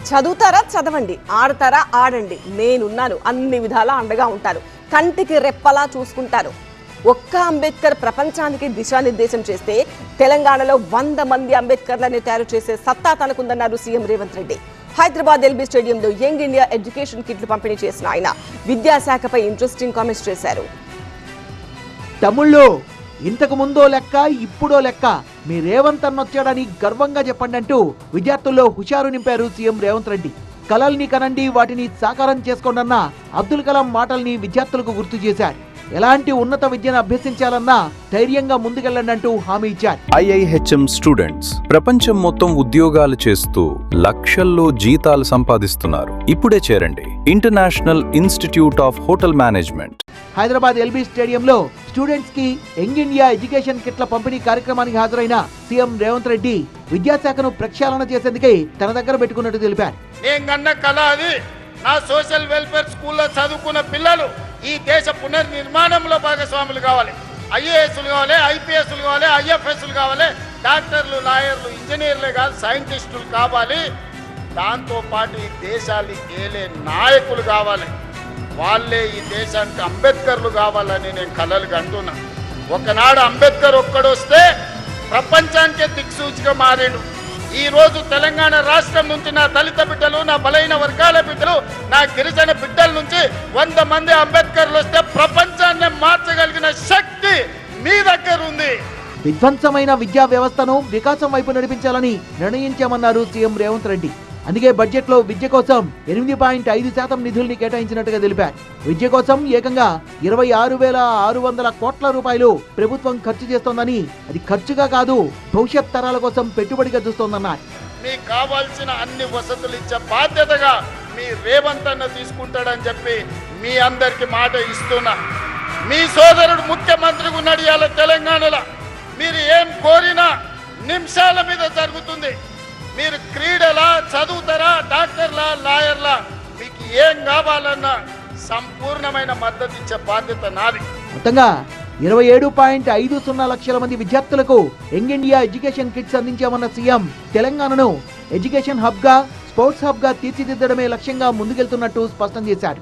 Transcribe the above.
చదువుతారా చదవండి, ఆడతారా ఆడండి, నేనున్నాను, అన్ని విధాలా అండగా ఉంటాను, కంటికి రెప్పలా చూసుకుంటాను. ఒక్క అంబేద్కర్ ప్రపంచానికి దిశానిర్దేశం చేస్తే తెలంగాణలో 100 మంది అంబేద్కర్లను తయారు చేసే సత్తా తనకుందన్నారు సీఎం రేవంత్ రెడ్డి. హైదరాబాద్ ఎల్బీ స్టేడియంలో యంగ్ ఇండియా ఎడ్యుకేషన్ కిట్లు పంపిణీ చేసిన ఆయన విద్యాశాఖపై ఇంట్రెస్టింగ్ కామెంట్స్ చేశారు. తమ్ముళ్ళు, ఇంతకు ముందో లెక్క ఇప్పుడో లెక్క, మీ రేవంత్ అన్న వచ్చాడని గర్వంగా చెప్పండి అంటూ విద్యార్థుల్లో హుషారు నింపారు సీఎం రేవంత్ రెడ్డి. కలల్ని కనండి, వాటిని సాకారం చేసుకోండి అన్న అబ్దుల్ కలాం మాటల్ని విద్యార్థులకు గుర్తు చేశారు. ఎలాంటి ఉన్నత విద్యను అభ్యసించాలన్నా ధైర్యంగా ముందుకెళ్లండి అంటూ హామీ ఇచ్చారు. IIHM స్టూడెంట్స్ ప్రపంచం మొత్తం ఉద్యోగాలు చేస్తూ లక్షల్లో జీతాలు సంపాదిస్తున్నారు. ఇప్పుడే చేరండి international institute of hotel management. Hyderabad LB స్టేడియంలో స్టూడెంట్స్ కి యంగ్ ఇండియా ఎడ్యుకేషన్ కిట్ల పంపిణీ కార్యక్రమానికి హాజరైన సీఎం రేవంత్ రెడ్డి విద్యాశాఖను ప్రక్షాళన చేసేందుకే తన దగ్గర పెట్టుకున్నట్టు తెలిపారు. నా సోషల్ వెల్ఫేర్ స్కూల్లో చదువుకున్న పిల్లలు ఈ దేశ పునర్నిర్మాణంలో భాగస్వాములు కావాలి. IASలు కావాలి, IPSలు కావాలి, IFSలు కావాలి, డాక్టర్లు, లాయర్లు, ఇంజనీర్లే కాదు, సైంటిస్టులు కావాలి. దాంతోపాటు ఈ దేశాన్ని ఏలే నాయకులు కావాలి. వాళ్ళే ఈ దేశానికి అంబేద్కర్లు కావాలని నేను కలలు కంటున్నా. ఒకనాడు అంబేద్కర్ ఒక్కడొస్తే ప్రపంచానికే దిక్సూచిగా మారాడు. ఈ రోజు తెలంగాణ రాష్ట్రం నుంచి నా దళిత బిడ్డలు, నా బలైన వర్గాల బిడ్డలు, నా గిరిజన బిడ్డల నుంచి 100 మంది అంబేద్కర్లు వస్తే ప్రపంచాన్ని మార్చగలిగిన శక్తి మీ దగ్గర ఉంది. విధ్వంసమైన విద్యా వ్యవస్థను వికాసం వైపు నడిపించాలని నిర్ణయించామన్నారు సీఎం రేవంత్ రెడ్డి. అందుకే బడ్జెట్ లో విద్య కోసం 8.5% నిధుల్ని కేటాయించినట్టుగా తెలిపారు. విద్య కోసం ఏకంగా 26,600 కోట్ల రూపాయలు ప్రభుత్వం ఖర్చు చేస్తోందని, అది ఖర్చుగా కాదు భవిష్యత్ తరాల కోసం పెట్టుబడిగా చూస్తోందన్నారు. మీకు కావాల్సిన అన్ని వసతులు ఇచ్చే బాధ్యతగా మీ రేవంత్ అన్న తీసుకుంటాడని చెప్పి మీ అందరికి మాట ఇస్తున్నా. మీ సోదరుడు ముఖ్యమంత్రిగా ఉన్నాడు ఇవాళ తెలంగాణలో. మీరు ఏం కోరినా నిమిషాల మీద జరుగుతుంది. మీరు క్రీడలా, చదువుతారా, డాక్టర్లా, లాయర్లా, మీకు ఏం కావాలన్నా సంపూర్ణమైన మద్దతు ఇచ్చే బాధ్యత నాది. మొత్తంగా 27.50 లక్షల మంది విద్యార్థులకు యంగ్ ఇండియా ఎడ్యుకేషన్ కిట్స్ అందించామన్న సీఎం తెలంగాణను ఎడ్యుకేషన్ హబ్ గా, స్పోర్ట్స్ హబ్ గా తీర్చిదిద్దడమే లక్ష్యంగా ముందుకెళ్తున్నట్టు స్పష్టం చేశారు.